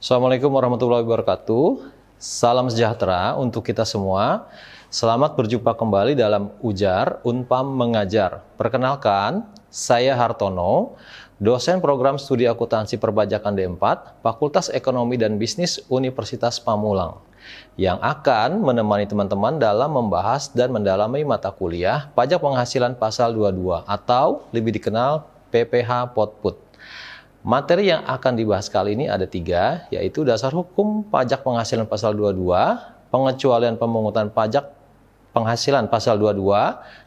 Assalamualaikum warahmatullahi wabarakatuh. Salam sejahtera untuk kita semua. Selamat berjumpa kembali dalam Ujar Unpam Mengajar. Perkenalkan, saya Hartono, dosen program studi akuntansi perpajakan D4, Fakultas Ekonomi dan Bisnis Universitas Pamulang, yang akan menemani teman-teman dalam membahas dan mendalami mata kuliah Pajak Penghasilan Pasal 22 atau lebih dikenal PPh Potput. Materi yang akan dibahas kali ini ada 3, yaitu Dasar Hukum Pajak Penghasilan Pasal 22, Pengecualian Pemungutan Pajak Penghasilan Pasal 22,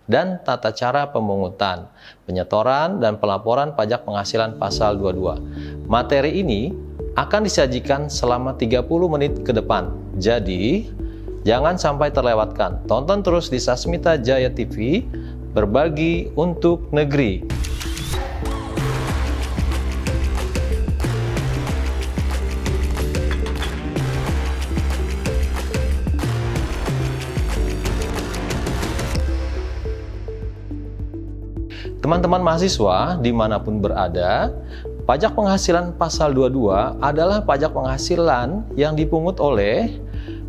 dan Tata Cara Pemungutan, Penyetoran, dan Pelaporan Pajak Penghasilan Pasal 22. Materi ini akan disajikan selama 30 menit ke depan. Jadi, jangan sampai terlewatkan. Tonton terus di Sasmita Jaya TV, berbagi untuk negeri. Teman-teman mahasiswa dimanapun berada, pajak penghasilan pasal 22 adalah pajak penghasilan yang dipungut oleh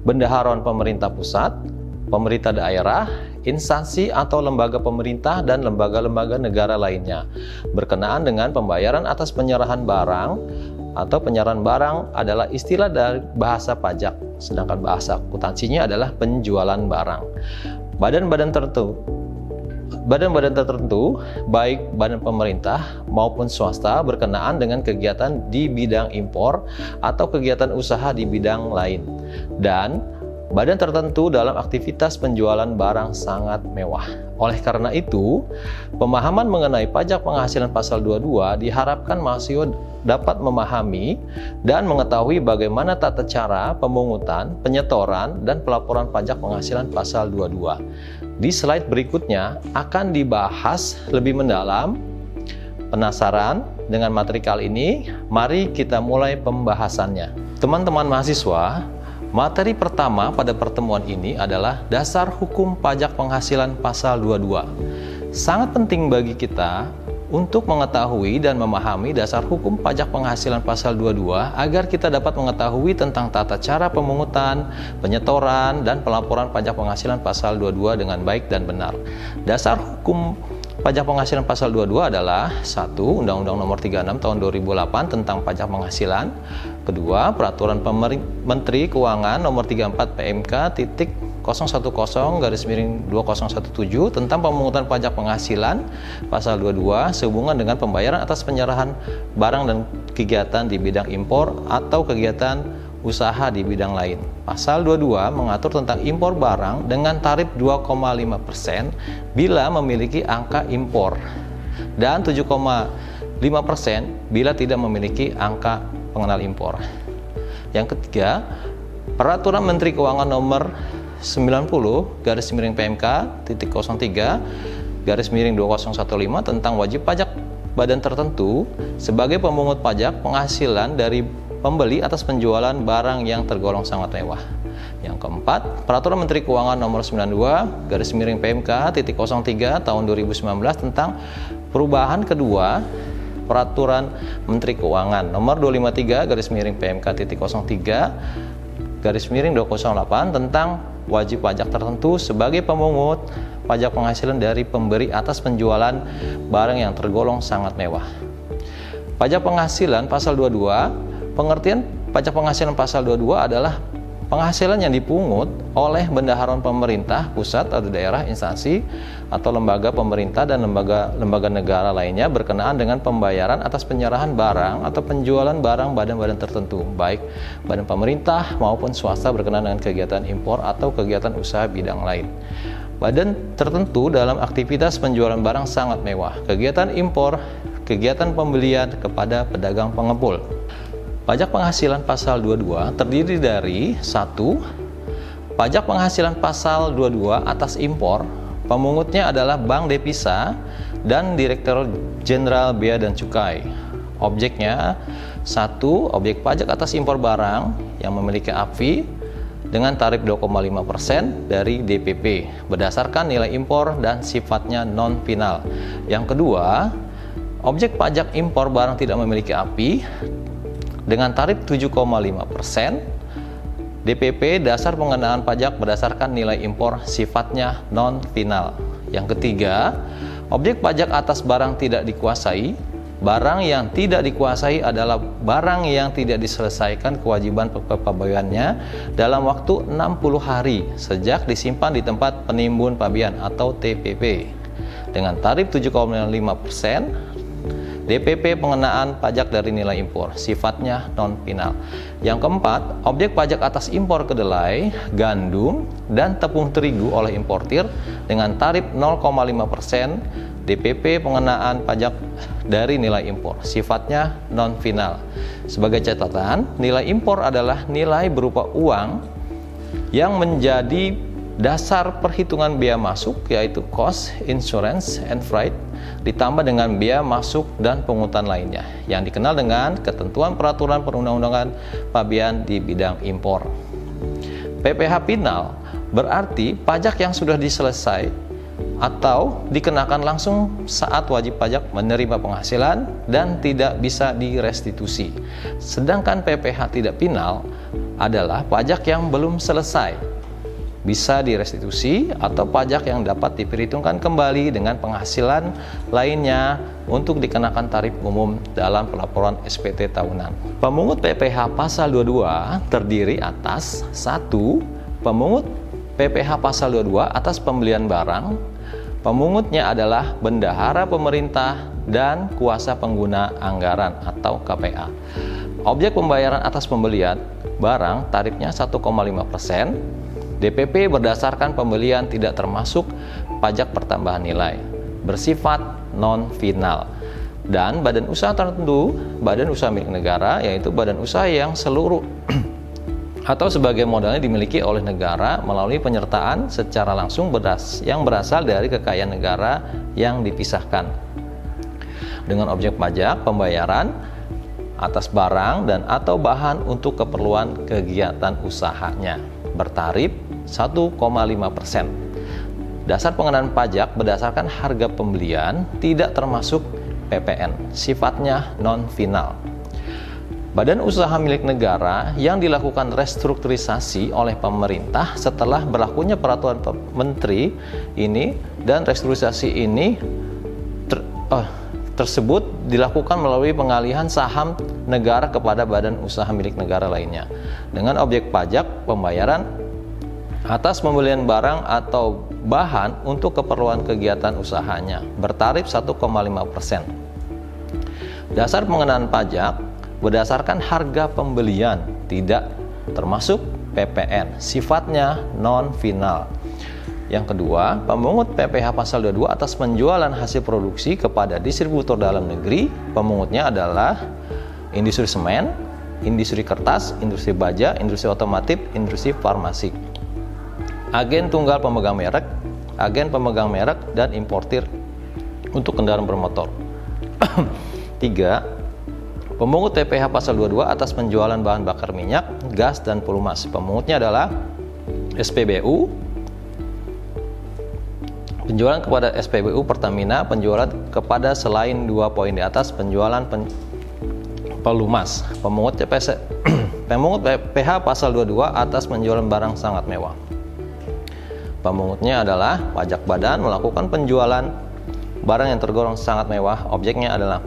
bendaharaan pemerintah pusat, pemerintah daerah, instansi atau lembaga pemerintah dan lembaga-lembaga negara lainnya, berkenaan dengan pembayaran atas penyerahan barang atau penyerahan barang adalah istilah dari bahasa pajak, sedangkan bahasa akuntansinya adalah penjualan barang. Badan-badan tertentu, baik badan pemerintah maupun swasta berkenaan dengan kegiatan di bidang impor atau kegiatan usaha di bidang lain. Dan badan tertentu dalam aktivitas penjualan barang sangat mewah. Oleh karena itu, pemahaman mengenai pajak penghasilan pasal 22 diharapkan mahasiswa dapat memahami dan mengetahui bagaimana tata cara pemungutan, penyetoran, dan pelaporan pajak penghasilan pasal 22. Di slide berikutnya akan dibahas lebih mendalam. Penasaran dengan materi kali ini? Mari kita mulai pembahasannya. Teman-teman mahasiswa, materi pertama pada pertemuan ini adalah Dasar Hukum Pajak Penghasilan Pasal 22. Sangat penting bagi kita untuk mengetahui dan memahami dasar hukum pajak penghasilan pasal 22 agar kita dapat mengetahui tentang tata cara pemungutan, penyetoran, dan pelaporan pajak penghasilan pasal 22 dengan baik dan benar. Dasar hukum pajak penghasilan pasal 22 adalah 1. Undang-Undang Nomor 36 Tahun 2008 tentang pajak penghasilan. 2. Peraturan Menteri Keuangan Nomor 34 PMK 010-2017 tentang pemungutan pajak penghasilan pasal 22 sehubungan dengan pembayaran atas penyerahan barang dan kegiatan di bidang impor atau kegiatan usaha di bidang lain. Pasal 22 mengatur tentang impor barang dengan tarif 2,5% bila memiliki angka impor dan 7,5% bila tidak memiliki angka pengenal impor. Yang ketiga, Peraturan Menteri Keuangan Nomor 90-PMK.03-2015 tentang wajib pajak badan tertentu sebagai pemungut pajak penghasilan dari pembeli atas penjualan barang yang tergolong sangat mewah. Yang keempat, Peraturan Menteri Keuangan Nomor 92-PMK.03 tahun 2019 tentang perubahan kedua Peraturan Menteri Keuangan Nomor 253-PMK.03/2008 tentang wajib pajak tertentu sebagai pemungut pajak penghasilan dari pemberi atas penjualan barang yang tergolong sangat mewah. Pajak penghasilan pasal 22, pengertian pajak penghasilan pasal 22 adalah penghasilan yang dipungut oleh bendaharaan pemerintah pusat atau daerah, instansi atau lembaga pemerintah dan lembaga negara lainnya berkenaan dengan pembayaran atas penyerahan barang atau penjualan barang badan-badan tertentu, baik badan pemerintah maupun swasta berkenaan dengan kegiatan impor atau kegiatan usaha bidang lain. Badan tertentu dalam aktivitas penjualan barang sangat mewah, kegiatan impor, kegiatan pembelian kepada pedagang pengepul. Pajak penghasilan pasal 22 terdiri dari 1. Pajak penghasilan pasal 22 atas impor, pemungutnya adalah Bank Devisa dan Direktorat Jenderal Bea dan Cukai. Objeknya 1. Objek pajak atas impor barang yang memiliki API dengan tarif 2,5% dari DPP berdasarkan nilai impor dan sifatnya non-final. Yang kedua, objek pajak impor barang tidak memiliki API dengan tarif 7,5%. DPP dasar pengenaan pajak berdasarkan nilai impor sifatnya non-final. Yang ketiga, objek pajak atas barang tidak dikuasai. Barang yang tidak dikuasai adalah barang yang tidak diselesaikan kewajiban pembayarannya dalam waktu 60 hari sejak disimpan di tempat penimbun pabean atau TPP. Dengan tarif 7,5%, DPP pengenaan pajak dari nilai impor sifatnya non-final. Yang keempat, objek pajak atas impor kedelai, gandum, dan tepung terigu oleh importir dengan tarif 0,5%. DPP pengenaan pajak dari nilai impor sifatnya non-final. Sebagai catatan, nilai impor adalah nilai berupa uang yang menjadi dasar perhitungan biaya masuk, yaitu cost, insurance, and freight, ditambah dengan biaya masuk dan pungutan lainnya yang dikenal dengan ketentuan peraturan perundang-undangan pabean di bidang impor. PPh final berarti pajak yang sudah diselesai atau dikenakan langsung saat wajib pajak menerima penghasilan dan tidak bisa direstitusi. Sedangkan PPh tidak final adalah pajak yang belum selesai, bisa direstitusi, atau pajak yang dapat diperhitungkan kembali dengan penghasilan lainnya untuk dikenakan tarif umum dalam pelaporan SPT tahunan. Pemungut PPh pasal 22 terdiri atas 1. Pemungut PPh pasal 22 atas pembelian barang. Pemungutnya adalah bendahara pemerintah dan kuasa pengguna anggaran atau KPA. Objek pembayaran atas pembelian barang tarifnya 1,5%. DPP berdasarkan pembelian tidak termasuk pajak pertambahan nilai, bersifat non-final. Dan badan usaha tertentu, badan usaha milik negara, yaitu badan usaha yang seluruh atau sebagai modalnya dimiliki oleh negara melalui penyertaan secara langsung yang berasal dari kekayaan negara yang dipisahkan. Dengan objek pajak pembayaran atas barang dan atau bahan untuk keperluan kegiatan usahanya, bertarif 1,5%. Dasar pengenaan pajak berdasarkan harga pembelian tidak termasuk PPN, sifatnya non-final. Badan usaha milik negara yang dilakukan restrukturisasi oleh pemerintah setelah berlakunya peraturan menteri ini, dan restrukturisasi ini tersebut dilakukan melalui pengalihan saham negara kepada badan usaha milik negara lainnya dengan objek pajak pembayaran atas pembelian barang atau bahan untuk keperluan kegiatan usahanya, bertarif 1,5%. Dasar pengenaan pajak berdasarkan harga pembelian tidak termasuk PPN, sifatnya non-final. Yang kedua, pemungut PPh pasal 22 atas penjualan hasil produksi kepada distributor dalam negeri. Pemungutnya adalah industri semen, industri kertas, industri baja, industri otomotif, industri farmasi, agen tunggal pemegang merek, agen pemegang merek, dan importir untuk kendaraan bermotor. 3. Pemungut PPh pasal 22 atas penjualan bahan bakar minyak, gas, dan pelumas. Pemungutnya adalah SPBU, penjualan kepada SPBU Pertamina, penjualan kepada selain 2 poin di atas penjualan pelumas. Pemungut PPh pasal 22 atas penjualan barang sangat mewah. Pemungutnya adalah pajak badan melakukan penjualan barang yang tergolong sangat mewah. Objeknya adalah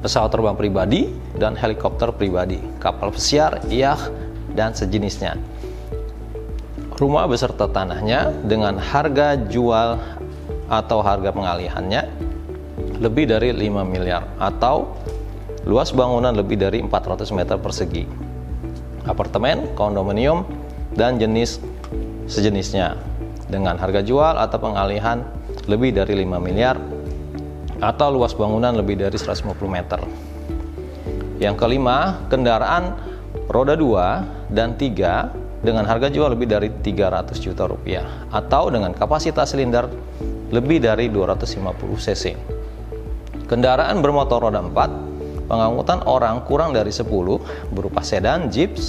pesawat terbang pribadi dan helikopter pribadi, kapal pesiar, yacht, dan sejenisnya. Rumah beserta tanahnya dengan harga jual atau harga pengalihannya lebih dari 5 miliar atau luas bangunan lebih dari 400 meter persegi, apartemen, kondominium, dan sejenisnya dengan harga jual atau pengalihan lebih dari 5 miliar atau luas bangunan lebih dari 150 meter. Yang kelima, kendaraan roda 2 dan 3 dengan harga jual lebih dari 300 juta rupiah atau dengan kapasitas silinder lebih dari 250 cc. Kendaraan bermotor roda 4, pengangkutan orang kurang dari 10 berupa sedan, jeep,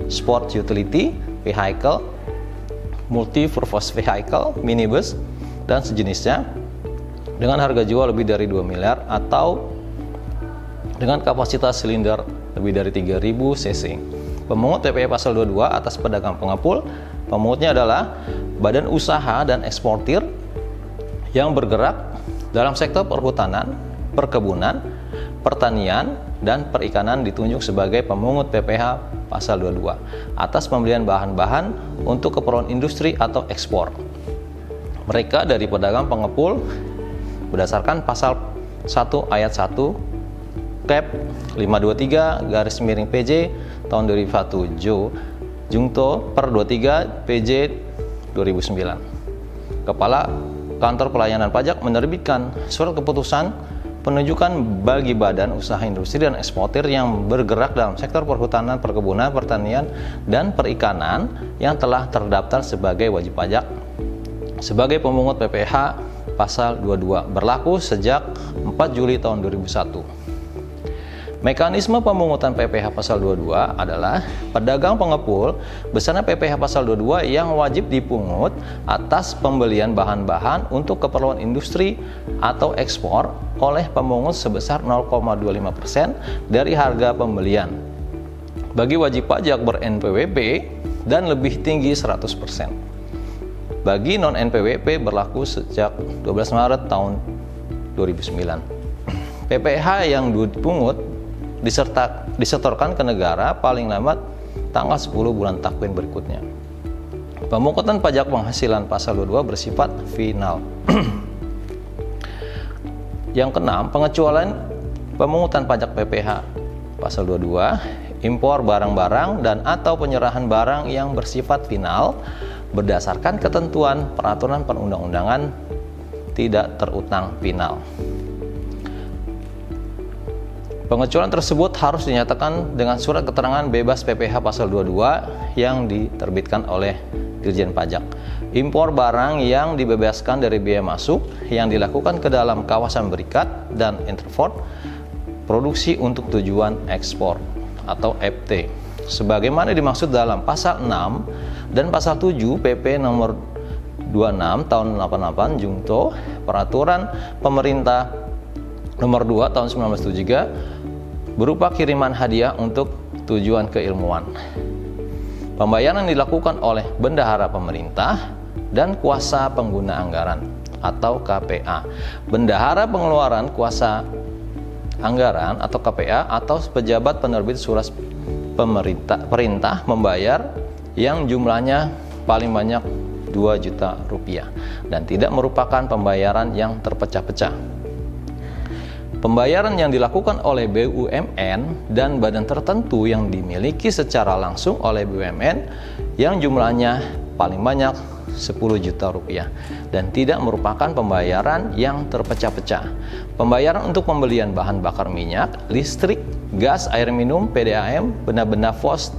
sport utility vehicle, multi-purpose vehicle, minibus, dan sejenisnya dengan harga jual lebih dari 2 miliar atau dengan kapasitas silinder lebih dari 3000 cc. Pemungut PPh pasal 22 atas pedagang pengepul, pemungutnya adalah badan usaha dan eksportir yang bergerak dalam sektor perhutanan, perkebunan, pertanian, dan perikanan ditunjuk sebagai pemungut PPh pasal 22 atas pembelian bahan-bahan untuk keperluan industri atau ekspor. Mereka dari pedagang pengepul berdasarkan pasal 1 ayat 1 Kep 523/PJ tahun 2001 Jungto per 23 PJ 2009. Kepala Kantor Pelayanan Pajak menerbitkan surat keputusan penunjukan bagi badan usaha industri dan eksportir yang bergerak dalam sektor perhutanan, perkebunan, pertanian, dan perikanan yang telah terdaftar sebagai wajib pajak sebagai pemungut PPh pasal 22 berlaku sejak 4 Juli tahun 2001. Mekanisme pemungutan PPh pasal 22 adalah pedagang pengepul besaran PPh pasal 22 yang wajib dipungut atas pembelian bahan-bahan untuk keperluan industri atau ekspor oleh pemungut sebesar 0,25% dari harga pembelian. Bagi wajib pajak ber-NPWP dan lebih tinggi 100%. Bagi non-NPWP berlaku sejak 12 Maret tahun 2009. PPh yang dipungut disetorkan ke negara paling lambat tanggal 10 bulan takwin berikutnya. Pemungutan pajak penghasilan pasal 22 bersifat final. Yang keenam, pengecualian pemungutan pajak PPh pasal 22, impor barang-barang dan atau penyerahan barang yang bersifat final berdasarkan ketentuan peraturan perundang-undangan tidak terutang final. Pengecualian tersebut harus dinyatakan dengan surat keterangan bebas PPh pasal 22 yang diterbitkan oleh Dirjen Pajak. Impor barang yang dibebaskan dari biaya masuk yang dilakukan ke dalam kawasan berikat dan interport produksi untuk tujuan ekspor atau FT. Sebagaimana dimaksud dalam pasal 6 dan pasal 7 PP nomor 26 tahun 88 Jungto Peraturan Pemerintah nomor 2 tahun 1973 berupa kiriman hadiah untuk tujuan keilmuan. Pembayaran dilakukan oleh bendahara pemerintah dan kuasa pengguna anggaran atau KPA. Bendahara pengeluaran kuasa anggaran atau KPA atau pejabat penerbit surat perintah membayar yang jumlahnya paling banyak 2 juta rupiah dan tidak merupakan pembayaran yang terpecah-pecah. Pembayaran yang dilakukan oleh BUMN dan badan tertentu yang dimiliki secara langsung oleh BUMN yang jumlahnya paling banyak 10 juta rupiah dan tidak merupakan pembayaran yang terpecah-pecah. Pembayaran untuk pembelian bahan bakar minyak, listrik, gas, air minum, PDAM, benda-benda pos,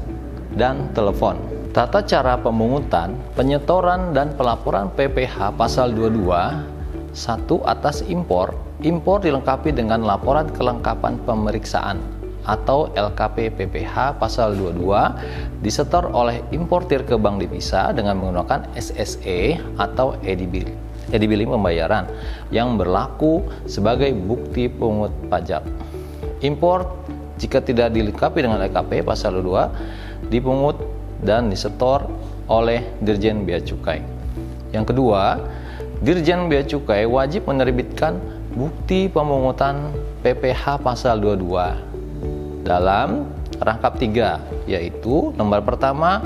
dan telepon. Tata cara pemungutan, penyetoran, dan pelaporan PPh pasal 22 1. Atas impor. Impor dilengkapi dengan laporan kelengkapan pemeriksaan atau LKP PPh pasal 22 disetor oleh importir ke bank devisa dengan menggunakan SSE atau e-billing pembayaran yang berlaku sebagai bukti pungut pajak. Impor jika tidak dilengkapi dengan LKP pasal 22 dipungut dan disetor oleh Dirjen Bea Cukai. Yang kedua, Dirjen Bea Cukai wajib menerbitkan bukti pemungutan PPh pasal 22 dalam rangkap 3, yaitu lembar pertama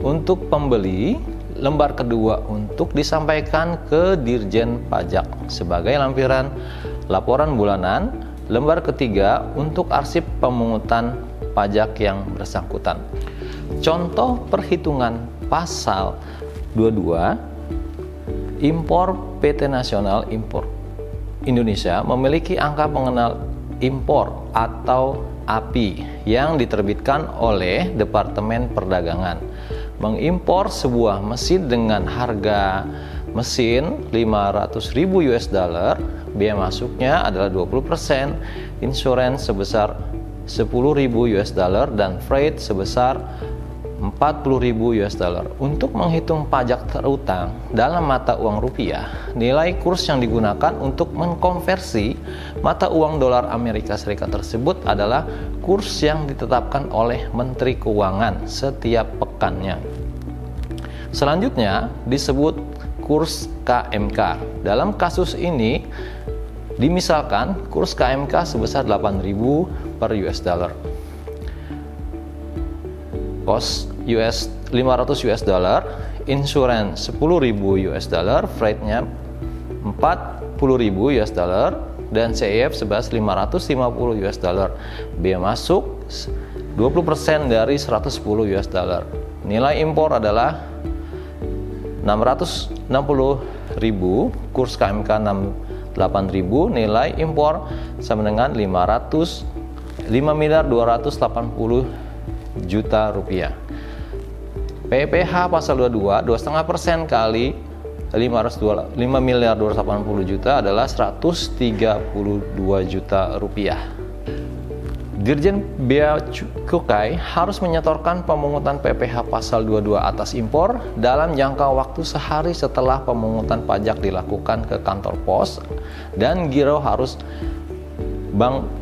untuk pembeli, lembar kedua untuk disampaikan ke Dirjen Pajak sebagai lampiran laporan bulanan, lembar ketiga untuk arsip pemungutan pajak yang bersangkutan. Contoh perhitungan pasal 22, impor PT Nasional Impor Indonesia memiliki angka pengenal impor atau API yang diterbitkan oleh Departemen Perdagangan. Mengimpor sebuah mesin dengan harga mesin 500.000 US dollar, biaya masuknya adalah 20%, insurans sebesar 10.000 US dollar dan freight sebesar 4 40.000 US dollar. Untuk menghitung pajak terutang dalam mata uang rupiah, nilai kurs yang digunakan untuk mengkonversi mata uang dolar Amerika Serikat tersebut adalah kurs yang ditetapkan oleh Menteri Keuangan setiap pekannya. Selanjutnya disebut kurs KMK. Dalam kasus ini dimisalkan kurs KMK sebesar 8.000 per US dollar. Cost 500 US dollar, insurance 10.000 US dollar, freight-nya 40.000 US dollar, dan CIF sebesar 550 US dollar. Biaya masuk 20% dari 110 US dollar. Nilai impor adalah 660.000, kurs KMK 8.000, nilai impor sama dengan 5.280 juta rupiah. PPH pasal 22, 2,5% kali 5.280 juta adalah 132 juta rupiah. Dirjen Bea Cukai harus menyetorkan pemungutan PPH pasal 22 atas impor dalam jangka waktu sehari setelah pemungutan pajak dilakukan ke kantor pos, dan giro harus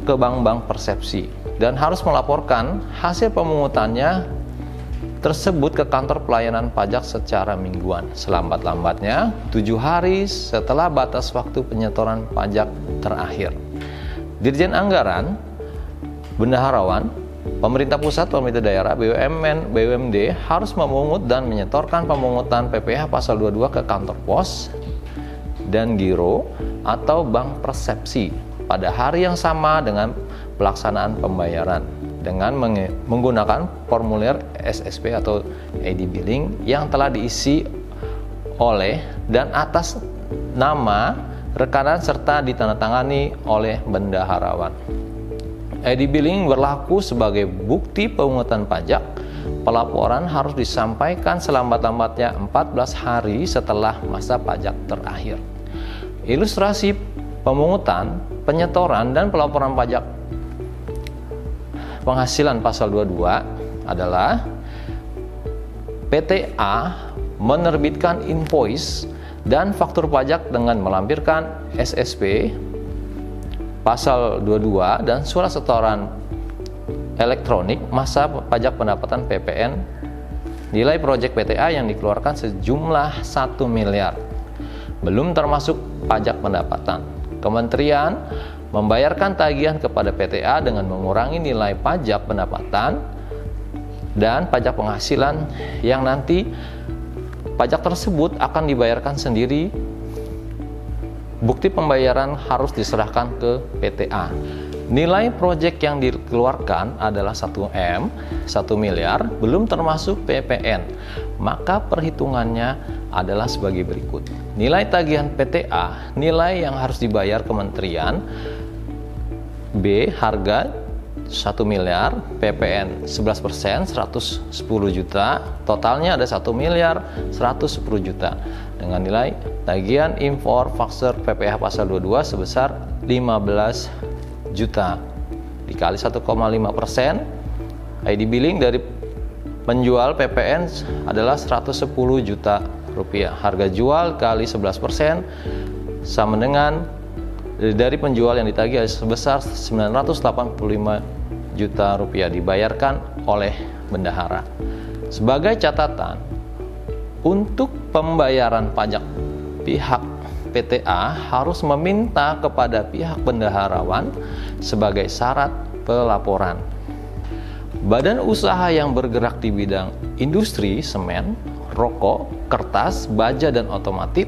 ke bank-bank persepsi, dan harus melaporkan hasil pemungutannya tersebut ke kantor pelayanan pajak secara mingguan, selambat-lambatnya 7 hari setelah batas waktu penyetoran pajak terakhir. Dirjen Anggaran, bendaharawan, pemerintah pusat, pemerintah daerah, BUMN, BUMD harus memungut dan menyetorkan pemungutan PPH pasal 22 ke kantor pos dan giro atau bank persepsi pada hari yang sama dengan pelaksanaan pembayaran dengan menggunakan formulir SSP atau ID billing yang telah diisi oleh dan atas nama rekanan serta ditandatangani oleh bendaharawan. ID billing berlaku sebagai bukti pemungutan pajak. Pelaporan harus disampaikan selambat-lambatnya 14 hari setelah masa pajak terakhir. Ilustrasi pemungutan, penyetoran, dan pelaporan pajak penghasilan pasal 22 adalah PTA menerbitkan invoice dan faktur pajak dengan melampirkan SSP pasal 22 dan surat setoran elektronik masa pajak pendapatan PPN nilai proyek PTA yang dikeluarkan sejumlah 1 miliar, belum termasuk pajak pendapatan. Kementerian membayarkan tagihan kepada PTA dengan mengurangi nilai pajak pendapatan dan pajak penghasilan yang nanti pajak tersebut akan dibayarkan sendiri. Bukti pembayaran harus diserahkan ke PTA. Nilai proyek yang dikeluarkan adalah 1 miliar, belum termasuk PPN. Maka perhitungannya adalah sebagai berikut. Nilai tagihan PTA, nilai yang harus dibayar kementerian, B, harga 1 miliar, PPN 11%, 110 juta, totalnya ada 1 miliar 110 juta, dengan nilai tagihan impor faktur PPH pasal 22 sebesar 15 juta, dikali 1,5%, ID billing dari penjual PPN adalah 110 juta rupiah, harga jual kali 11% sama dengan dari penjual yang ditagih sebesar 985 juta rupiah dibayarkan oleh bendahara. Sebagai catatan, untuk pembayaran pajak pihak PTA harus meminta kepada pihak bendaharawan sebagai syarat pelaporan. Badan usaha yang bergerak di bidang industri semen, rokok, kertas, baja, dan otomotif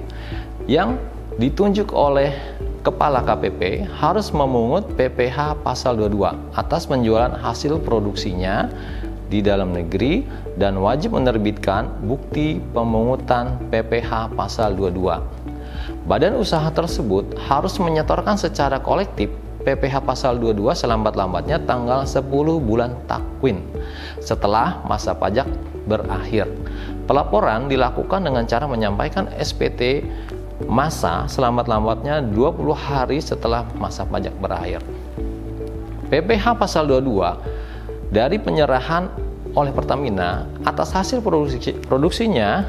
yang ditunjuk oleh Kepala KPP harus memungut PPH pasal 22 atas penjualan hasil produksinya di dalam negeri dan wajib menerbitkan bukti pemungutan PPH pasal 22. Badan usaha tersebut harus menyetorkan secara kolektif PPH pasal 22 selambat-lambatnya tanggal 10 bulan Takwin setelah masa pajak berakhir. Pelaporan dilakukan dengan cara menyampaikan SPT masa selambat-lambatnya 20 hari setelah masa pajak berakhir. PPH pasal 22 dari penyerahan oleh Pertamina atas hasil produksinya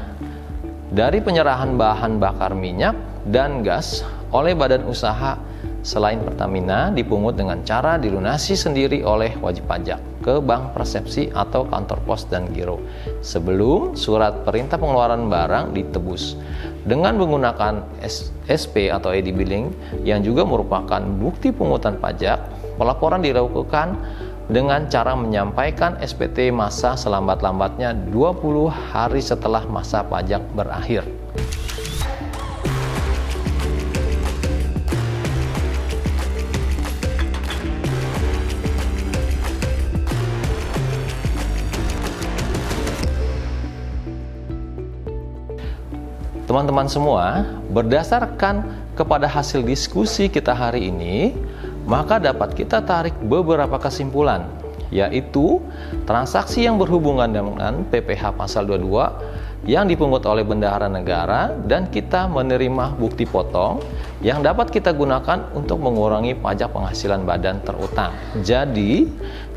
dari penyerahan bahan bakar minyak dan gas oleh badan usaha selain Pertamina dipungut dengan cara dilunasi sendiri oleh wajib pajak ke bank persepsi atau kantor pos dan giro sebelum surat perintah pengeluaran barang ditebus dengan menggunakan SP atau ID billing yang juga merupakan bukti pungutan pajak. Pelaporan dilakukan dengan cara menyampaikan SPT masa selambat-lambatnya 20 hari setelah masa pajak berakhir. Teman-teman semua, berdasarkan kepada hasil diskusi kita hari ini, maka dapat kita tarik beberapa kesimpulan, yaitu transaksi yang berhubungan dengan PPh pasal 22 yang dipungut oleh bendahara negara dan kita menerima bukti potong yang dapat kita gunakan untuk mengurangi pajak penghasilan badan terutang. Jadi,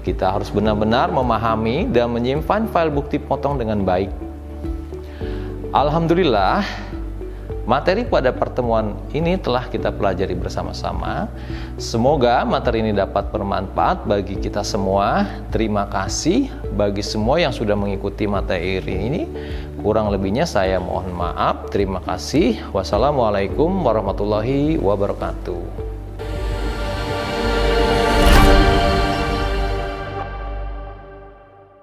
kita harus benar-benar memahami dan menyimpan file bukti potong dengan baik. Alhamdulillah, materi pada pertemuan ini telah kita pelajari bersama-sama. Semoga materi ini dapat bermanfaat bagi kita semua. Terima kasih bagi semua yang sudah mengikuti materi ini. Kurang lebihnya saya mohon maaf. Terima kasih. Wassalamualaikum warahmatullahi wabarakatuh.